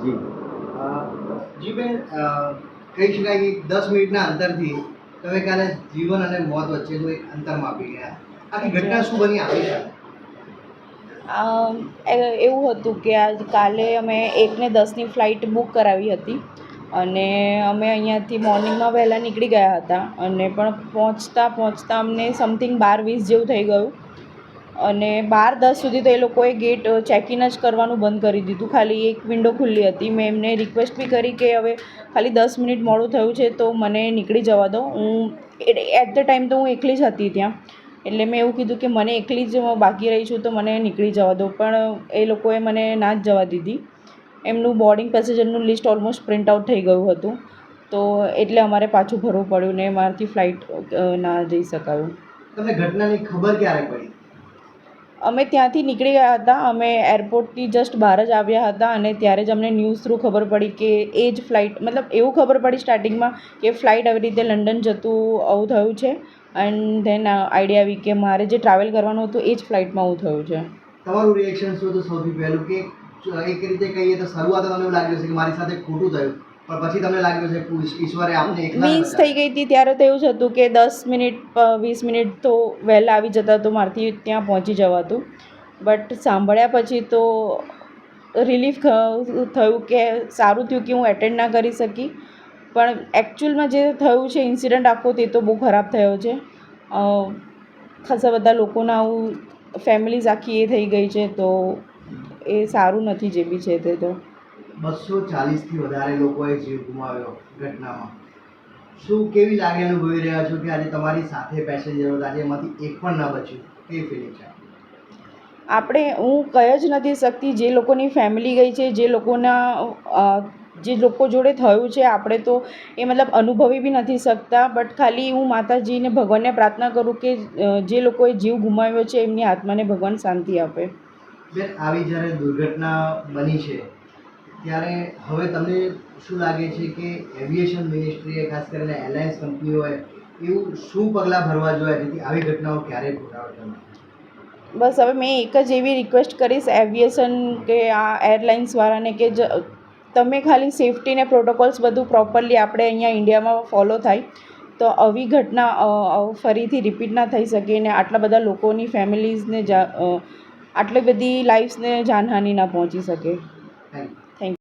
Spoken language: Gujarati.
જી જી બેન, કહી શકાય કે 10 મિનિટના અંતરથી તમે કાલે જીવન અને મોત વચ્ચેનું એક અંતર માપી ગયા. આખી ઘટના શું બની આપી છે? એવું હતું કે આજ કાલે અમે 1:10ની ફ્લાઇટ બુક કરાવી હતી અને અમે અહીંયાથી મોર્નિંગમાં વહેલા નીકળી ગયા હતા અને પણ પહોંચતા અમને સમથિંગ 12:20 જેવું થઈ ગયું અને 12:10 સુધી તો એ લોકોએ ગેટ ચેક ઇન જ કરવાનું બંધ કરી દીધું. ખાલી એક વિન્ડો ખુલ્લી હતી. મેં એમને રિક્વેસ્ટ બી કરી કે હવે ખાલી 10 મિનિટ મોડું થયું છે તો મને નીકળી જવા દો. એટ ધ ટાઈમ તો હું એકલી જ હતી ત્યાં, એટલે મેં એવું કીધું કે મને એકલી જ બાકી રહી છું તો મને નીકળી જવા દો, પણ એ લોકોએ મને ના જ જવા દીધી. એમનું બોર્ડિંગ પેસેન્જરનું લિસ્ટ ઓલમોસ્ટ પ્રિન્ટ આઉટ થઈ ગયું હતું, તો એટલે અમારે પાછું ભરવું પડ્યું ને મારાથી ફ્લાઇટ ના જઈ શકાયું. તમને ઘટનાની ખબર ક્યારે પડી? અમે ત્યાંથી નીકળી ગયા હતા. અમે એરપોર્ટથી જસ્ટ બહાર જ આવ્યા હતા અને ત્યારે જ અમને ન્યૂઝ થ્રુ ખબર પડી કે એ જ ફ્લાઇટ, મતલબ એવું ખબર પડી સ્ટાર્ટિંગમાં કે ફ્લાઇટ આવી રીતે લંડન જતું આવું થયું છે એન્ડ ધેન આઈડિયા આવી કે મારે જે ટ્રાવેલ કરવાનું હતું એ જ ફ્લાઇટમાં આવું થયું છે. તમારું રિએક્શન શું હતું સૌથી પહેલું? કે એક રીતે કહીએ તો શરૂઆત તમને એવું લાગ્યું છે કે મારી સાથે ખોટું થયું, પણ પછી તમને લાગ્યું છે કે ઈશ્વરે આપને એકલા મિસ થઈ ગઈ હતી ત્યારે તો એવું જ હતું કે 10 મિનિટ 20 મિનિટ તો વહેલા આવી જતા તો મારાથી ત્યાં પહોંચી જવાતું, બટ સાંભળ્યા પછી તો રિલીફ થયું કે સારું થયું કે હું એટેન્ડ ના કરી શકી, પણ એકચ્યુઅલમાં જે થયું છે ઇન્સિડન્ટ આખો તે તો બહુ ખરાબ થયો છે. ખાસા બધા લોકોના આવું ફેમિલીઝ આખી એ થઈ ગઈ છે, તો એ સારું નથી જે બી છે તે. તો 240થી વધારે લોકોએ જીવ ગુમાવ્યો ઘટનામાં. શું કેવી લાગણી અનુભવી રહ્યા છો કે આજે તમારી સાથે પેસેન્જરો આજે એમાંથી એક પણ ના બચ્યું? કેવી ફિલિંગ છે? હું કહી જ નથી શકતી. જે લોકોની ફેમિલી ગઈ છે, જે લોકો જોડે થયું છે, આપણે તો એ મતલબ અનુભવી બી નથી શકતા. બટ ખાલી હું માતાજીને ભગવાનને પ્રાર્થના કરું કે જે લોકોએ જીવ ગુમાવ્યો છે એમની આત્માને ભગવાન શાંતિ આપે. બેન, આવી જ્યારે દુર્ઘટના બની છે ત્યારે હવે તમને શું લાગે છે કે એવિએશન મિનિસ્ટ્રીએ, ખાસ કરીને એરલાઇન્સ કંપનીઓએ એવું શું પગલાં ભરવા જોઈએ જેથી આવી ઘટનાઓ ક્યારેય પુનરાવર્તન ન થાય? બસ હવે મેં એક જ એવી રિક્વેસ્ટ કરીશ એવિએશન કે આ એરલાઇન્સવાળાને કે તમે ખાલી સેફ્ટીને પ્રોટોકોલ્સ બધું પ્રોપરલી આપણે અહીંયા ઇન્ડિયામાં ફોલો થાય તો આવી ઘટના ફરીથી રિપીટ ના થઈ શકે ને આટલા બધા લોકોની ફેમિલીઝને આટલી બધી લાઈફ્સને જાનહાનિ ના પહોંચી શકે. Thank you.